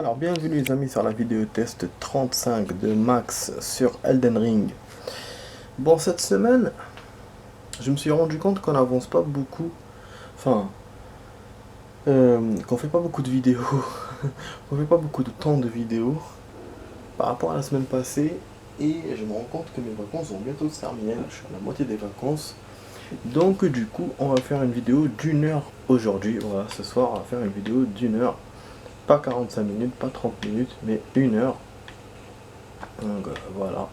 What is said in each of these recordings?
Alors bienvenue les amis sur la vidéo test 35 de Max sur Elden Ring. Bon, cette semaine, je me suis rendu compte qu'on n'avance pas beaucoup, enfin, qu'on fait pas beaucoup de vidéos, qu'on fait pas beaucoup de temps de vidéos par rapport à la semaine passée, et je me rends compte que mes vacances vont bientôt se terminer, là, je suis à la moitié des vacances. Donc du coup, on va faire une vidéo d'1 heure aujourd'hui. Voilà, ce soir, on va faire une vidéo d'1 heure. Pas 45 minutes, pas 30 minutes, mais 1 heure. Donc voilà.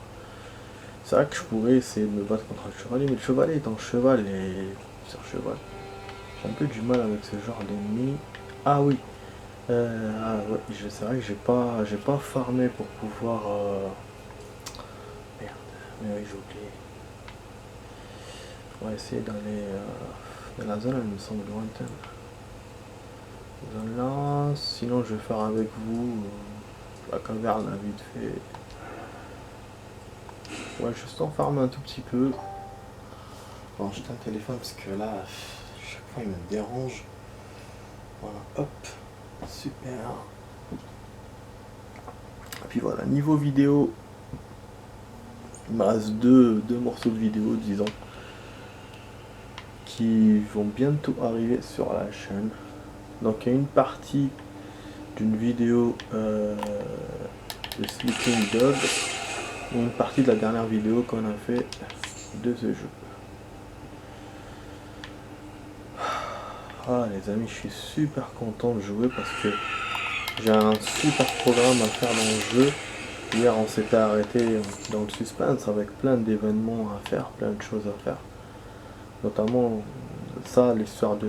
C'est vrai que je pourrais essayer de me battre contre un chevalier, mais le chevalier est en cheval et sur cheval. J'ai un peu du mal avec ce genre d'ennemi. Ah oui. Ouais, c'est vrai que j'ai pas farmé pour pouvoir. Merde. Mais oui, j'ai oublié. On va essayer d'aller dans la zone, elle me semble lointaine. Zone là. Sinon, je vais faire avec vous la caverne là, vite fait. Ouais, juste en farmer un tout petit peu. Bon, j'éteins le téléphone parce que là, chaque fois il me dérange. Voilà, hop, super. Et puis voilà, niveau vidéo, il me reste deux morceaux de vidéo, disons, qui vont bientôt arriver sur la chaîne. Donc il y a une partie d'une vidéo de Sleeping Dog, et une partie de la dernière vidéo qu'on a fait de ce jeu. Ah les amis, je suis super content de jouer parce que j'ai un super programme à faire dans le jeu. Hier on s'était arrêté dans le suspense avec plein d'événements à faire, plein de choses à faire. Notamment ça, l'histoire je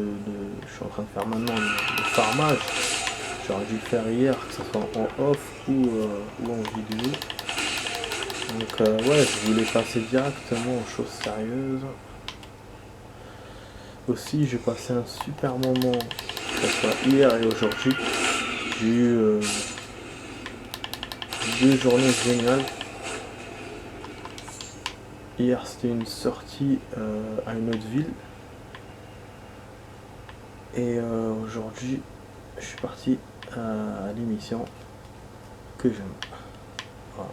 suis en train de faire maintenant le farmage. J'aurais dû le faire hier, que ce soit en off ou en vidéo. Donc ouais, je voulais passer directement aux choses sérieuses. Aussi j'ai passé un super moment, que ce soit hier et aujourd'hui. J'ai eu 2 journées géniales. Hier c'était une sortie à une autre ville. Et aujourd'hui je suis parti à l'émission que j'aime. Voilà.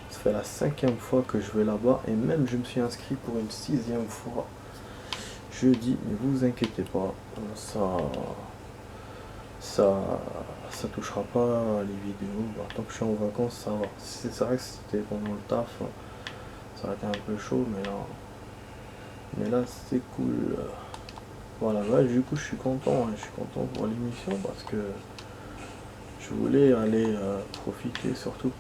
Ça fait la 5e fois que je vais là-bas et même je me suis inscrit pour une 6e fois jeudi, mais vous inquiétez pas, ça touchera pas les vidéos. Bah, tant que je suis en vacances, ça va. C'est vrai que c'était pendant le taf, ça aurait été un peu chaud, mais là c'est cool. Voilà, ouais, du coup je suis content, hein, je suis content pour l'émission parce que je voulais aller profiter surtout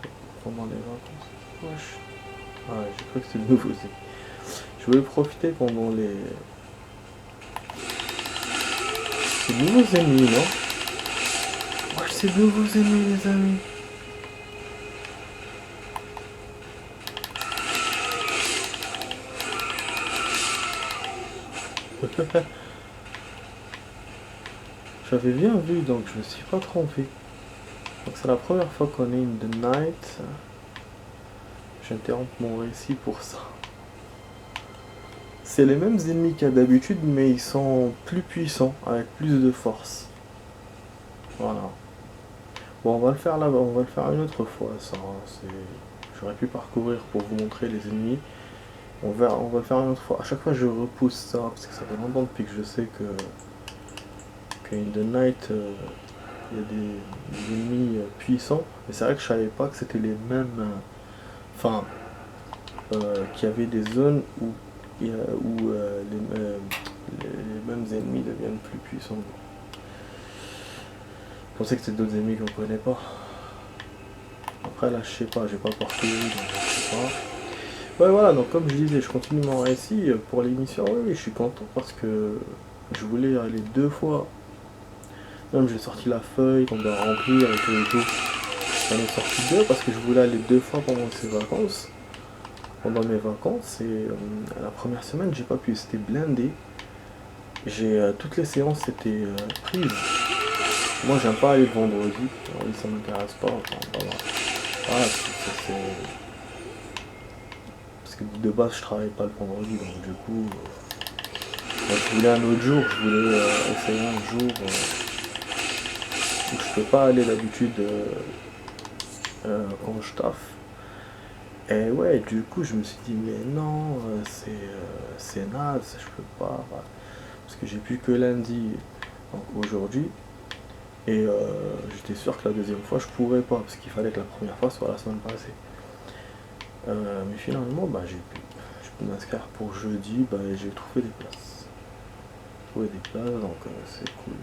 pendant les vacances. Wesh. Ah, j'ai cru que c'était de nouveau. Je voulais profiter pendant les nouveaux ennemis, non? Wesh, c'est de nouveaux ennemis, les amis. J'avais bien vu, donc je me suis pas trompé. Donc c'est la première fois qu'on est in the night. J'interromps mon récit pour ça. C'est les mêmes ennemis qu'il y a d'habitude, mais ils sont plus puissants, avec plus de force. Voilà. Bon, on va le faire là, on va le faire une autre fois, ça. Hein, j'aurais pu parcourir pour vous montrer les ennemis. On va le faire une autre fois. À chaque fois, je repousse ça, parce que ça fait longtemps depuis que je sais que in the night, il y a des ennemis puissants. Mais c'est vrai que je savais pas que c'était les mêmes... Enfin, qu'il y avait des zones où les mêmes ennemis deviennent plus puissants. Je pensais que c'était d'autres ennemis qu'on connaît pas. Après là je sais pas, j'ai pas parcouru donc je sais pas. Ouais voilà, donc comme je disais, je continue mon récit pour l'émission. Oui, je suis content parce que je voulais aller 2 fois. Même j'ai sorti la feuille qu'on doit remplir et tout et tout. J'en ai sorti 2 parce que je voulais aller 2 fois pendant ces vacances. Pendant mes vacances et la première semaine j'ai pas pu, c'était blindé. Toutes les séances étaient prises. Moi j'aime pas aller le vendredi, oui, ça m'intéresse pas, enfin, voilà. Voilà, parce que de base je travaille pas le vendredi, donc du coup moi, je voulais un autre jour, je voulais essayer un jour où je peux pas aller d'habitude quand je taffe. Et ouais, du coup, je me suis dit, mais non, c'est naze, je peux pas. Parce que j'ai plus que lundi, donc aujourd'hui. Et j'étais sûr que la deuxième fois, je pourrais pas, parce qu'il fallait que la première fois soit la semaine passée. Mais finalement, bah, j'ai pu m'inscrire pour jeudi, bah, et j'ai trouvé des places. Donc c'est cool.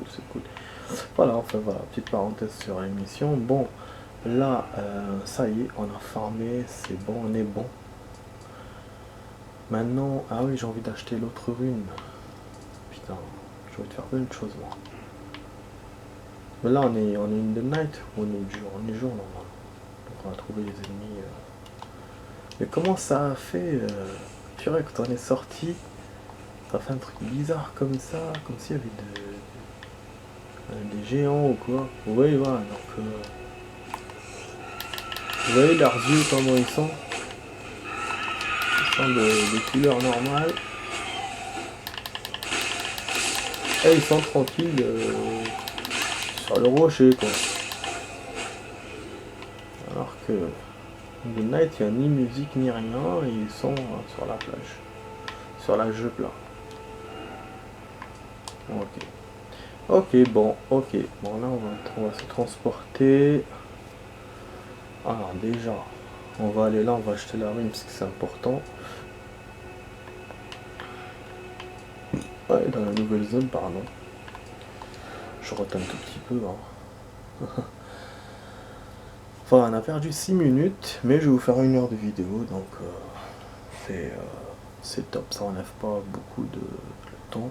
C'est cool. Voilà, enfin voilà, petite parenthèse sur l'émission. Bon, là, ça y est, on a farmé, c'est bon, on est bon. Maintenant, ah oui, j'ai envie d'acheter l'autre rune. Putain, j'ai envie de faire plein de choses, moi. Mais là, on est in the night ou on est jour? On est jour, normalement. Donc on a trouvé les ennemis. Mais comment ça a fait purée, quand on est sorti, ça a fait un truc bizarre comme ça, comme s'il y avait des géants ou quoi. Vous voyez, voilà, donc... vous voyez leurs yeux, comment ils sont? Ils sont de couleur normale. Et ils sont tranquilles sur le rocher, quoi. Alors que The Night, il n'y a ni musique ni rien, et ils sont sur la plage. Sur la jeu plat. Ok. Ok, bon, ok. Bon, là, on va se transporter. Alors, déjà, on va aller là, on va acheter la rune, parce que c'est important. Ouais, dans la nouvelle zone, pardon. Je rate un tout petit peu, hein. Enfin, on a perdu 6 minutes, mais je vais vous faire 1 heure de vidéo, donc c'est top, ça enlève pas beaucoup de temps.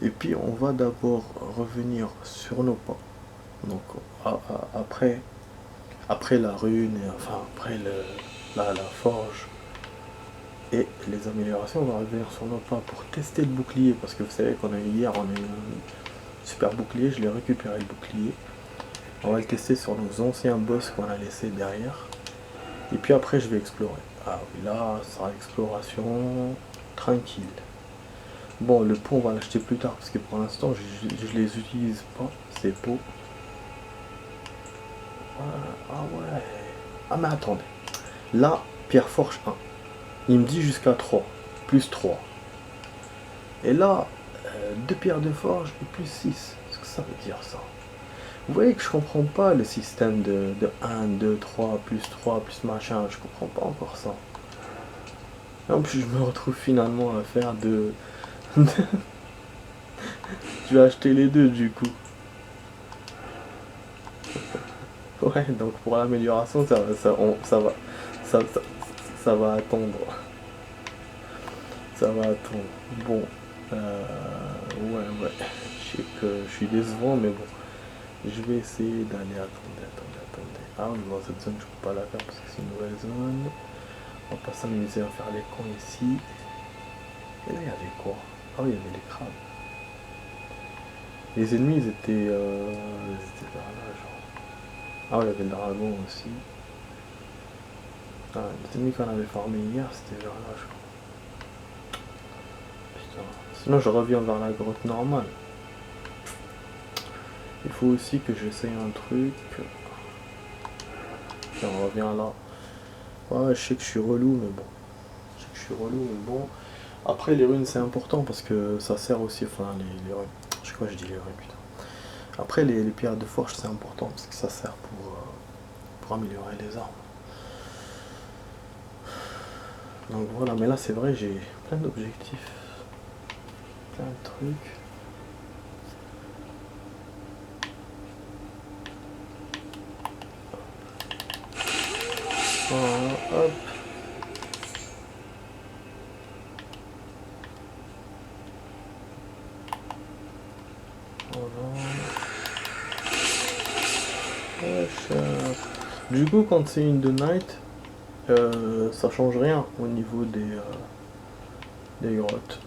Et puis on va d'abord revenir sur nos pas. Donc après la rune, et enfin après la forge et les améliorations, on va revenir sur nos pas pour tester le bouclier, parce que vous savez qu'on a eu hier, on a eu un super bouclier, je l'ai récupéré le bouclier. On va le tester sur nos anciens boss qu'on a laissés derrière. Et puis après je vais explorer. Ah oui, là, ça sera exploration tranquille. Bon, le pot on va l'acheter plus tard, parce que pour l'instant je les utilise pas, ces pots. Ah ouais. Ah mais attendez. Là, pierre forge 1. Il me dit jusqu'à 3. Plus 3. Et là, 2 pierres de forge et plus 6. Qu'est-ce que ça veut dire ça? Vous voyez que je comprends pas le système de 1, 2, 3, plus machin, je comprends pas encore ça. Et en plus je me retrouve finalement à faire de... Je vais acheter les deux du coup. Ouais, donc pour l'amélioration ça va attendre. Ça va attendre. Bon, ouais. Je sais que je suis décevant, mais bon. Je vais essayer d'aller, attendez. Ah oui, dans cette zone je peux pas la faire parce que c'est une nouvelle zone. On va pas s'amuser à faire les cons ici. Et là il y avait quoi? Ah oui, il y avait les crabes. Les ennemis ils étaient vers là genre. Ah oui, il y avait le dragon aussi. Ah, les ennemis qu'on avait farmé hier c'était vers là je crois. Putain. Sinon je reviens vers la grotte normale. Il faut aussi que j'essaye un truc. Et on revient là. Ouais, je sais que je suis relou, mais bon. Après, les runes, c'est important parce que ça sert aussi. Enfin, les runes. Je sais quoi, je dis les runes, putain. Après, les pierres de forge, c'est important parce que ça sert pour améliorer les armes. Donc voilà, mais là, c'est vrai, j'ai plein d'objectifs. Plein de trucs. Voilà, hop. Voilà. Du coup, quand c'est une The Night, ça change rien au niveau des grottes.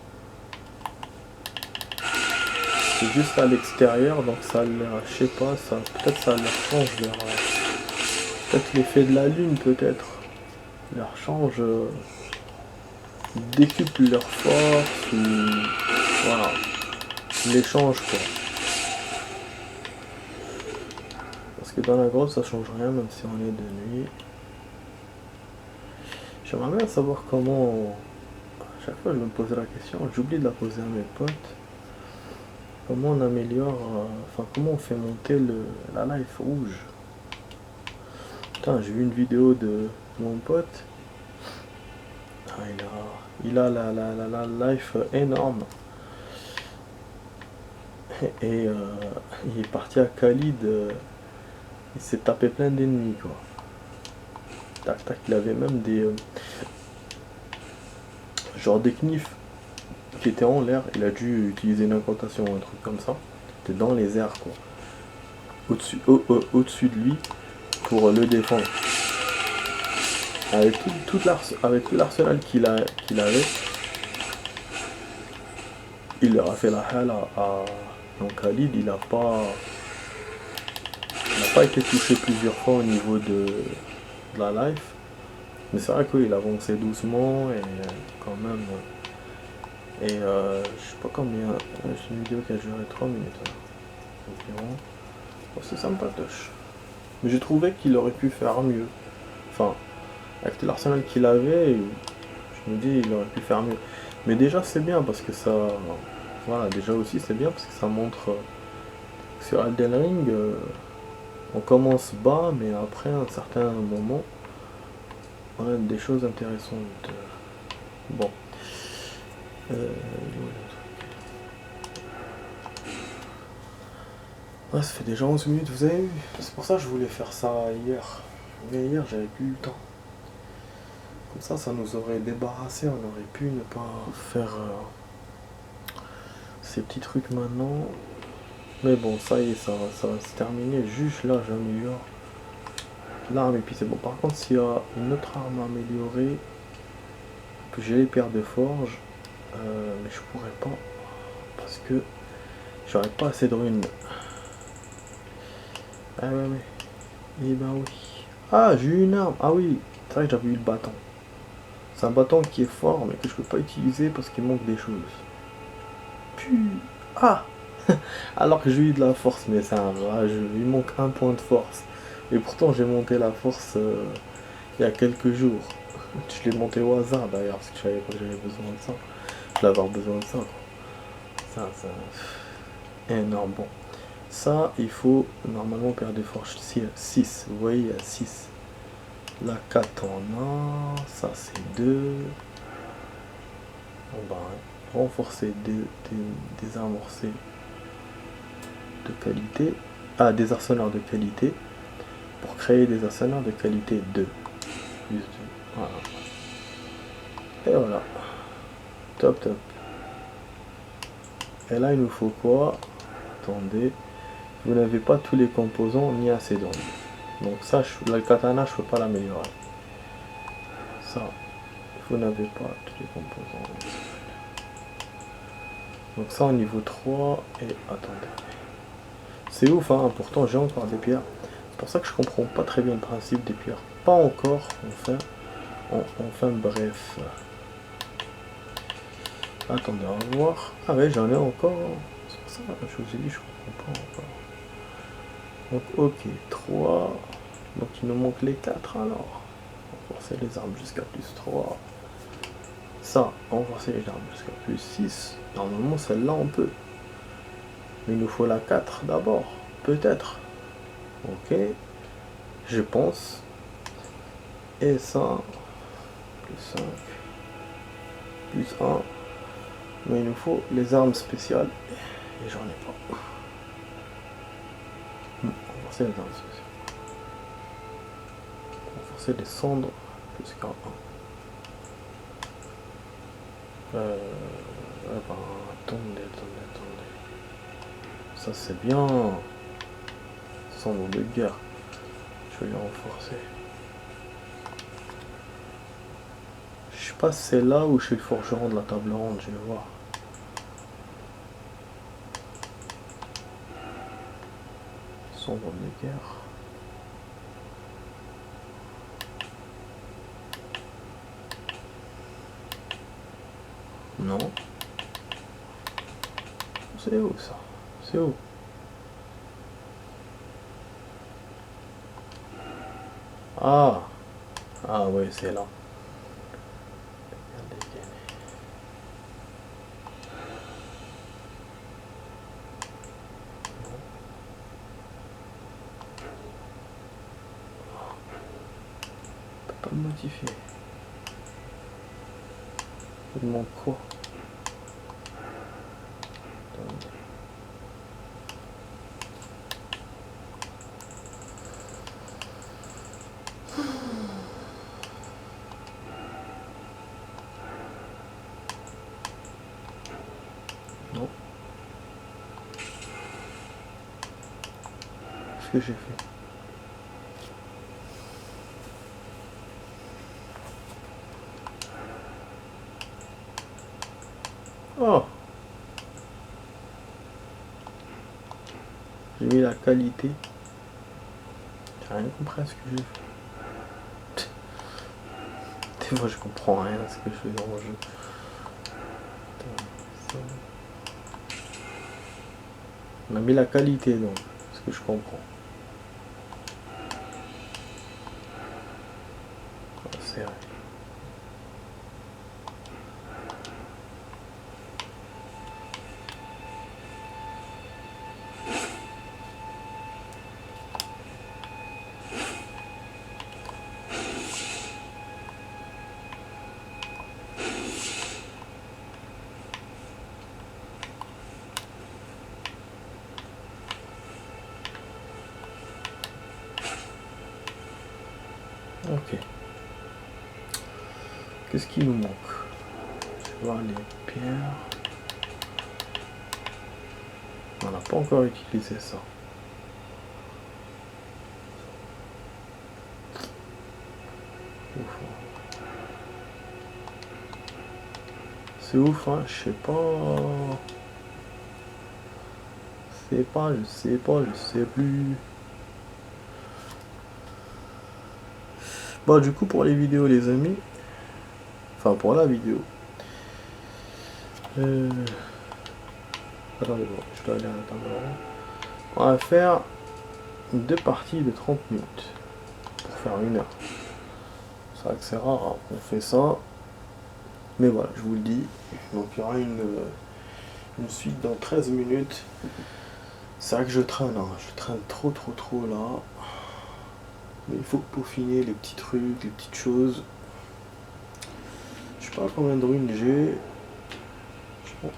C'est juste à l'extérieur, donc ça leur, je sais pas, ça peut-être ça leur change leur... peut-être l'effet de la lune, peut-être. Leur change... décuple leur force, ou... voilà. Les change, quoi. que dans la grotte ça change rien même si on est de nuit. J'aimerais bien savoir comment... À chaque fois je me pose la question, j'oublie de la poser à mes potes. Comment on améliore... Enfin comment on fait monter la life rouge. Putain, j'ai vu une vidéo de mon pote. Ah, il a la life énorme. Et il est parti à Khalid. Il s'est tapé plein d'ennemis quoi. Tac tac, il avait même des... genre des knifs qui étaient en l'air. Il a dû utiliser une incantation ou un truc comme ça. C'était dans les airs quoi. Au-dessus de lui pour le défendre. Avec tout l'arsenal qu'il avait, il leur a fait la halle à donc Khalid, il n'a pas été touché plusieurs fois au niveau de la life. Mais c'est vrai qu'il avançait doucement et quand même. Et je sais pas combien. C'est une vidéo qui a duré 3 minutes environ. Oh, c'est sympatoche. Mais j'ai trouvé qu'il aurait pu faire mieux. Enfin, avec tout l'arsenal qu'il avait, je me dis il aurait pu faire mieux. Mais déjà c'est bien parce que ça... Voilà, déjà aussi c'est bien parce que ça montre... Sur Elden Ring, on commence bas, mais après à un certain moment, on a des choses intéressantes. Bon. Ouais, ça fait déjà 11 minutes, vous avez vu. C'est pour ça que je voulais faire ça hier. Mais hier j'avais plus le temps. Comme ça nous aurait débarrassé, on aurait pu ne pas faire ces petits trucs maintenant. Mais bon, ça y est, ça va se terminer. Juste là, j'améliore l'arme et puis c'est bon. Par contre, s'il y a une autre arme à améliorer, que j'ai les pierres de forge, mais je pourrais pas parce que j'aurais pas assez de runes. Ah ouais. Et bah oui. Ah, j'ai eu une arme. Ah oui, c'est vrai que j'avais eu le bâton. C'est un bâton qui est fort mais que je peux pas utiliser parce qu'il manque des choses. Puis... Ah alors que j'ai eu de la force, mais c'est un rageux. Il manque un point de force. Et pourtant j'ai monté la force il y a quelques jours. Je l'ai monté au hasard d'ailleurs parce que je savais pas que j'avais besoin de ça. Je vais avoir besoin de ça. Ça énorme. Bon. Ça, il faut normalement perdre de force 6. Vous voyez, il y a 6. La 4 en a. Ça, c'est 2. On va renforcer des amorcés de qualité. Ah, des arseneurs de qualité. Pour créer des arseneurs de qualité 2. Plus 2. Voilà. Et voilà. Top. Et là, il nous faut quoi? Attendez. Vous n'avez pas tous les composants ni assez d'ombre. Donc ça, le katana, je peux pas l'améliorer. Ça, vous n'avez pas tous les composants. Donc ça au niveau 3. Et attendez. C'est ouf, hein, pourtant j'ai encore des pierres. C'est pour ça que je comprends pas très bien le principe des pierres. Pas encore, enfin bref. Attendez, on va voir. Ah ouais, j'en ai encore. C'est pour ça que je vous ai dit, je comprends pas encore. Donc ok, 3. Donc il nous manque les 4 alors. Renforcer les armes jusqu'à plus 3. Ça, renforcer les armes jusqu'à plus 6. Normalement celle-là on peut. Mais il nous faut la 4 d'abord. Peut-être. Ok. Je pense. Et ça. Plus 5. Plus 1. Mais il nous faut les armes spéciales. Et j'en ai pas. Renforcer les armes spéciales. Renforcer les cendres. Plus qu'un 1. Attendez. Ça c'est bien. Cendres de guerre. Je vais les renforcer. Je sais pas si c'est là ou chez le forgeron de la table ronde, je vais voir. Sombre de guerre. Non. C'est où ça? C'est où? Ah, ah ouais, c'est là. On peut pas le modifier. Il manque quoi? Non. Qu'est-ce que j'ai fait? Oh! J'ai mis la qualité. J'ai rien compris à ce que j'ai fait. Des fois je comprends rien à ce que je fais dans le jeu. On a mis la qualité donc, ce que je comprends. Ah, c'est vrai. Ok. Qu'est-ce qui nous manque? Je vais voir les pierres. On n'a pas encore utilisé ça. Ouf. C'est ouf, hein, je sais pas. Je sais plus. Bon, du coup, pour les vidéos, les amis. Enfin, pour la vidéo. Attendez, bon, je dois aller à la table. On va faire 2 parties de 30 minutes. Pour faire 1 heure. C'est vrai que c'est rare, hein, on fait ça. Mais voilà, je vous le dis. Donc, il y aura une suite dans 13 minutes. C'est vrai que je traîne, hein. Je traîne trop là. Mais il faut peaufiner les petits trucs, les petites choses. Je sais pas combien de runes j'ai.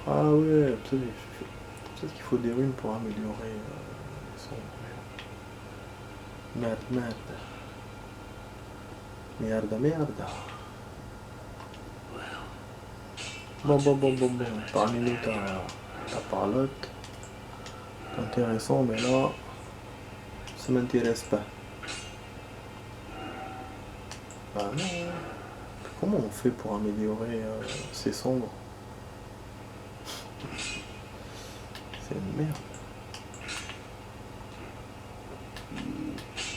Ah ouais, peut-être qu'il faut des runes pour améliorer les sons. Merde. Merde. Bon. Parmi-nous ta parlotte. C'est intéressant, mais là, ça m'intéresse pas. Bah non. Comment on fait pour améliorer ces cendres? C'est une merde.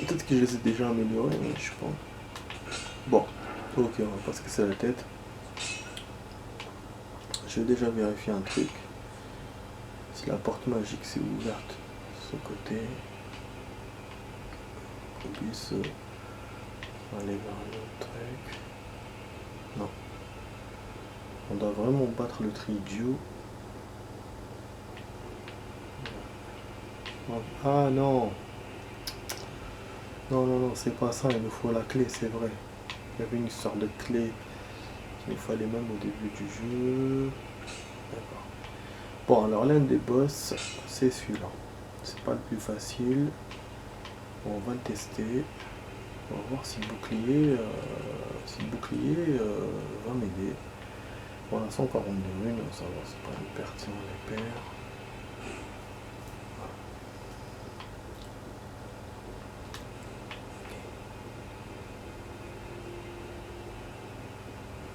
Peut-être que je les ai déjà améliorés, mais je pense. Bon, ok, on va pas se casser la tête. Je vais déjà vérifier un truc. Si la porte magique s'est ouverte de ce côté, qu'on puisse aller vers un autre truc. Non. On doit vraiment battre le Tridio. Ah non. Non, c'est pas ça, il nous faut la clé, c'est vrai. Il y avait une histoire de clé qu'il nous fallait même au début du jeu. D'accord. Bon, alors l'un des boss, c'est celui-là. C'est pas le plus facile. Bon, on va le tester. On va voir si le bouclier, va m'aider. Pour l'instant, 42 runes, ça va, c'est pas une perte si on les perd.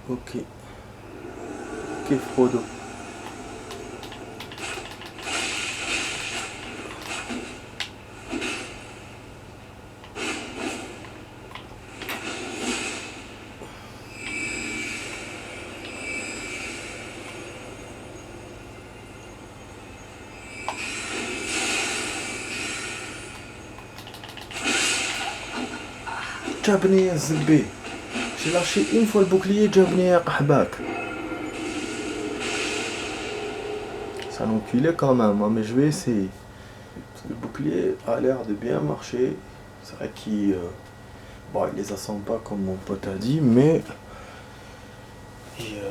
Ok, Frodo. جابني الزبي. J'ai lâché une fois le bouclier, جابني يا قحباك. C'est un enculé quand même, hein, mais je vais essayer. Le bouclier a l'air de bien marcher. C'est vrai qu'il bon, il les assemble pas comme mon pote a dit, mais il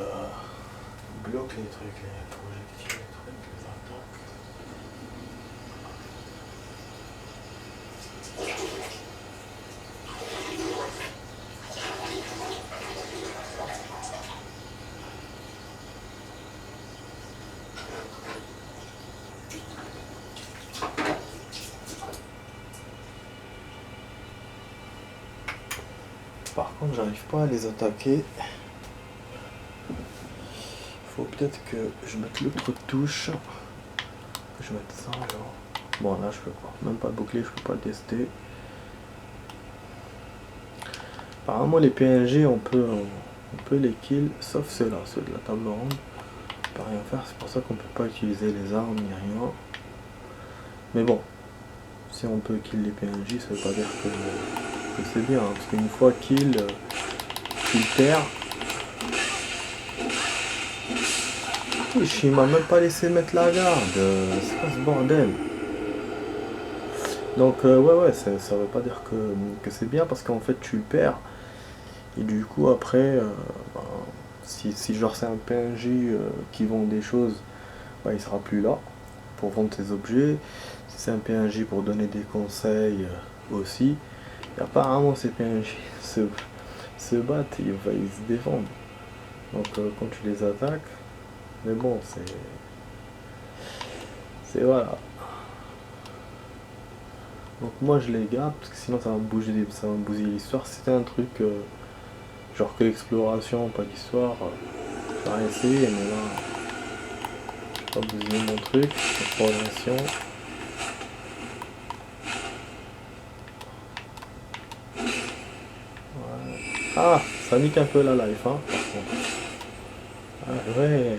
bloque les trucs, les projectiles, les trucs, les attaques. Par contre, j'arrive pas à les attaquer. Faut peut-être que je mette l'autre touche. Que je mette ça alors. Bon, là je peux pas. Même pas le bouclier, je peux pas le tester. Apparemment, les PNG, on peut les kill, sauf ceux-là, ceux de la table ronde. On peut rien faire, c'est pour ça qu'on peut pas utiliser les armes ni rien. Mais bon, si on peut kill les PNJ, ça veut pas dire que c'est bien, hein, parce qu'une fois kill, tu perds. Il m'a même pas laissé mettre la garde, c'est quoi ce bordel? Donc ouais, ça veut pas dire que c'est bien, parce qu'en fait tu le perds. Et du coup après, ben, si genre c'est un PNJ qui vend des choses, ben, il sera plus là pour vendre ses objets. Si c'est un PNJ pour donner des conseils aussi. Et apparemment ces PNJ se battent, ils se défendent. Donc quand tu les attaques, mais bon c'est voilà. Donc moi je les garde parce que sinon ça va me bousiller l'histoire. Si c'était un truc genre que l'exploration, pas l'histoire, j'aurais essayé, mais là pas bousiller mon truc, exploration. Ouais. Ah, ça nique un peu la life, hein, par contre. Ah ouais.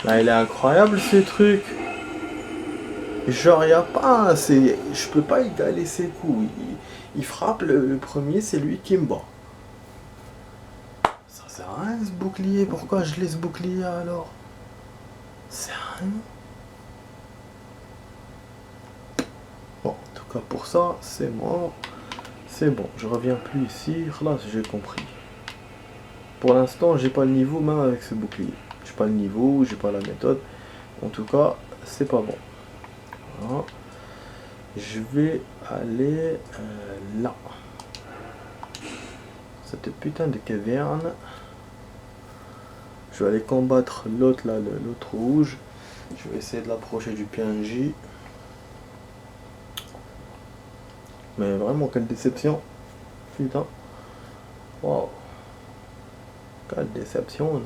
Là, il est incroyable ce truc. Genre, y a pas, je peux pas égaler ses coups. Il frappe le premier, c'est lui qui me bat. Ça sert à rien ce bouclier. Pourquoi je laisse bouclier alors? C'est rien. Bon, en tout cas pour ça, c'est mort. C'est bon, je reviens plus ici. Là, j'ai compris. Pour l'instant, j'ai pas le niveau même avec ce bouclier. J'ai pas le niveau, j'ai pas la méthode. En tout cas, c'est pas bon. Voilà. Je vais aller là. Cette putain de caverne. Je vais aller combattre l'autre là, l'autre rouge. Je vais essayer de l'approcher du PNJ. Mais vraiment, quelle déception. Putain. Wow. Quelle déception.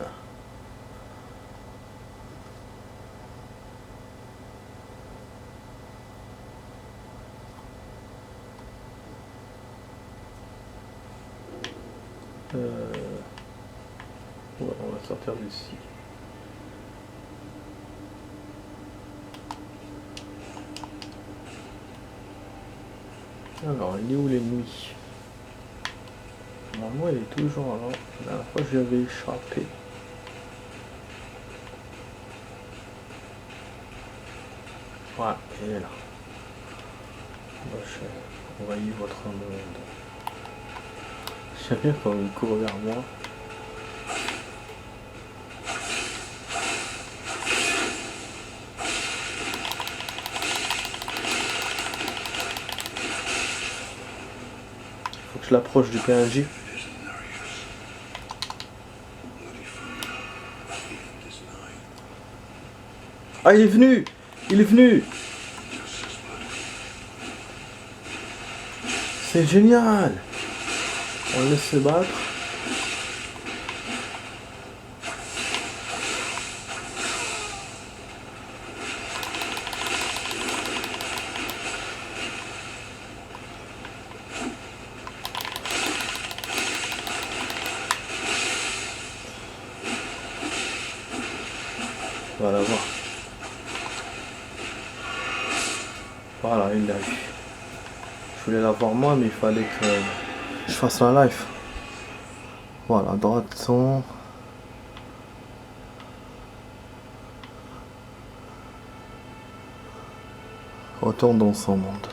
Ouais, on va sortir d'ici. Alors, il est où l'ennemi? Normalement, il est toujours là. La dernière fois, je lui avais échappé. Ouais, il est là. On va y votre monde. J'aime bien quand il court vers moi. Faut que je l'approche du PNJ. Ah, il est venu! Il est venu! C'est génial! On le laisse se battre. Voilà, il l'a eu. Je voulais l'avoir moi, mais il fallait que je fasse un live. Voilà, droite son. Retourne dans son monde.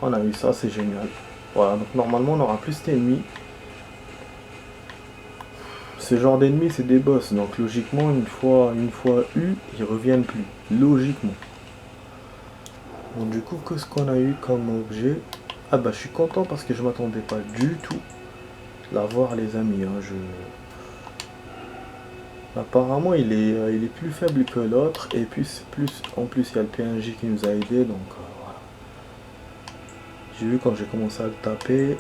On a eu ça, c'est génial. Voilà, donc normalement on aura plus d'ennemis. Ce genre d'ennemis c'est des boss, donc logiquement une fois eu, ils reviennent plus. Logiquement. Bon du coup, qu'est-ce qu'on a eu comme objet? Ah bah je suis content parce que je m'attendais pas du tout à voir les amis. Hein. Apparemment il est plus faible que l'autre et puis en plus il y a le PNJ qui nous a aidé donc voilà. J'ai vu quand j'ai commencé à le taper.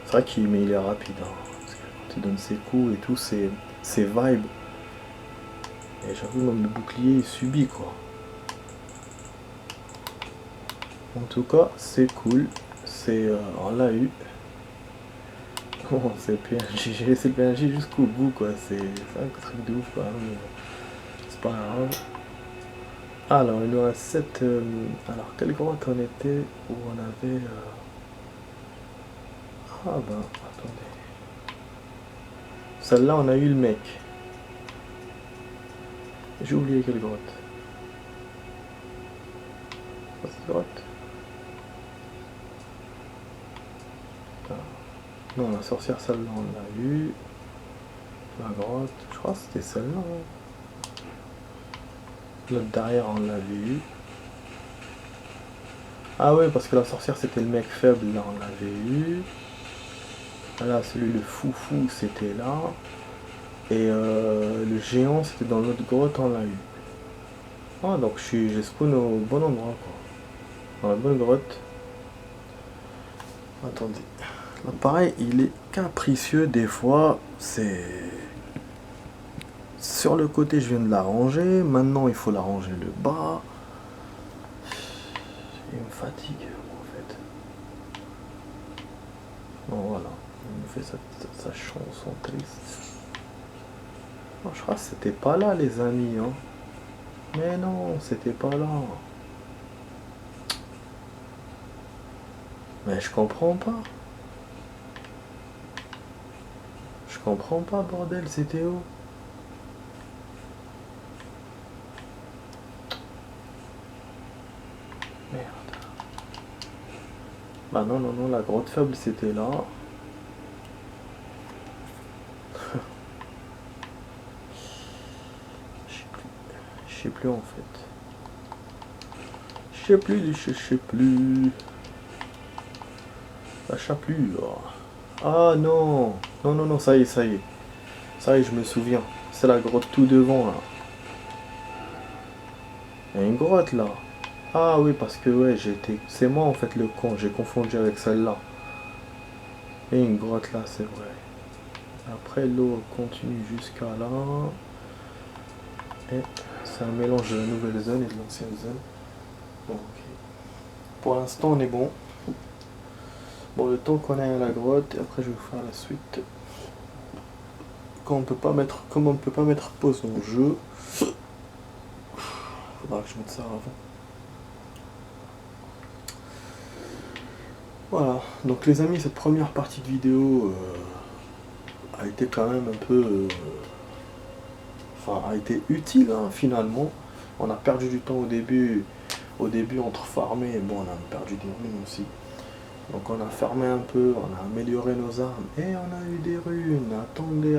C'est vrai qu'il est rapide. Hein. Parce que quand il donne ses coups et tout, ses vibes. Et j'avoue même le bouclier il subit quoi. En tout cas c'est cool. On l'a eu. Oh, c'est le PNJ, j'ai laissé le PNJ jusqu'au bout quoi, c'est un truc de ouf quoi, mais c'est pas grave. Alors il nous reste 7, alors quelle grotte on était, où on avait, ah bah attendez, celle-là on a eu le mec, j'ai oublié quelle grotte, cette grotte, non la sorcière celle-là on l'a eu, la grotte, je crois que c'était celle-là, hein. L'autre derrière on l'avait eu. Ah ouais parce que la sorcière c'était le mec faible, là on l'avait eu. Là celui le foufou c'était là. Et le géant c'était dans l'autre grotte on l'a eu. Ah donc j'ai spawn au bon endroit quoi. Dans la bonne grotte. Attendez. Là pareil il est capricieux des fois. C'est... Sur le côté je viens de l'arranger. Maintenant il faut l'arranger le bas. Il me fatigue en fait. Bon voilà. Il me fait sa chanson triste. Non, je crois que c'était pas là les amis hein. Mais non, c'était pas là. Mais je comprends pas. Je comprends pas bordel, c'était où? Merde. Bah non, non, non, la grotte faible c'était là. Je sais plus en fait. Je sais plus. La chapelure. Ah non. Non, non, non, ça y est, ça y est. Ça y est, je me souviens. C'est la grotte tout devant là. Il y a une grotte là. Ah oui, parce que ouais, c'est moi en fait le con, j'ai confondu avec celle-là. Et une grotte là, c'est vrai. Après l'eau continue jusqu'à là. Et c'est un mélange de la nouvelle zone et de l'ancienne zone. Bon, ok. Pour l'instant on est bon. Bon, le temps qu'on aille à la grotte, et après je vais vous faire la suite. Comme on peut pas mettre pause dans le jeu, faudra que je mette ça avant. Voilà, donc les amis, cette première partie de vidéo a été quand même un peu... a été utile hein, finalement. On a perdu du temps au début entre farmer, bon on a perdu des runes aussi. Donc on a farmé un peu, on a amélioré nos armes et on a eu des runes. Attendez,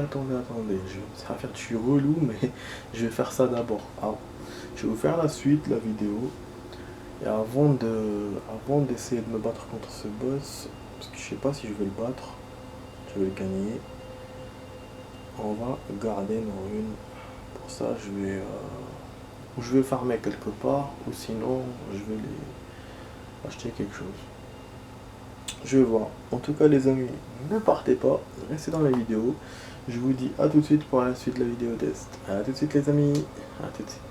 ça va faire je suis relou mais je vais faire ça d'abord. Alors, je vais vous faire la suite, la vidéo. Et avant d'essayer de me battre contre ce boss, parce que je sais pas si je vais le battre, je vais le gagner, on va garder nos runes. Pour ça je vais farmer quelque part, ou sinon je vais acheter quelque chose. Je vais voir. En tout cas les amis, ne partez pas, restez dans la vidéo. Je vous dis à tout de suite pour la suite de la vidéo test. A tout de suite les amis, à tout de suite.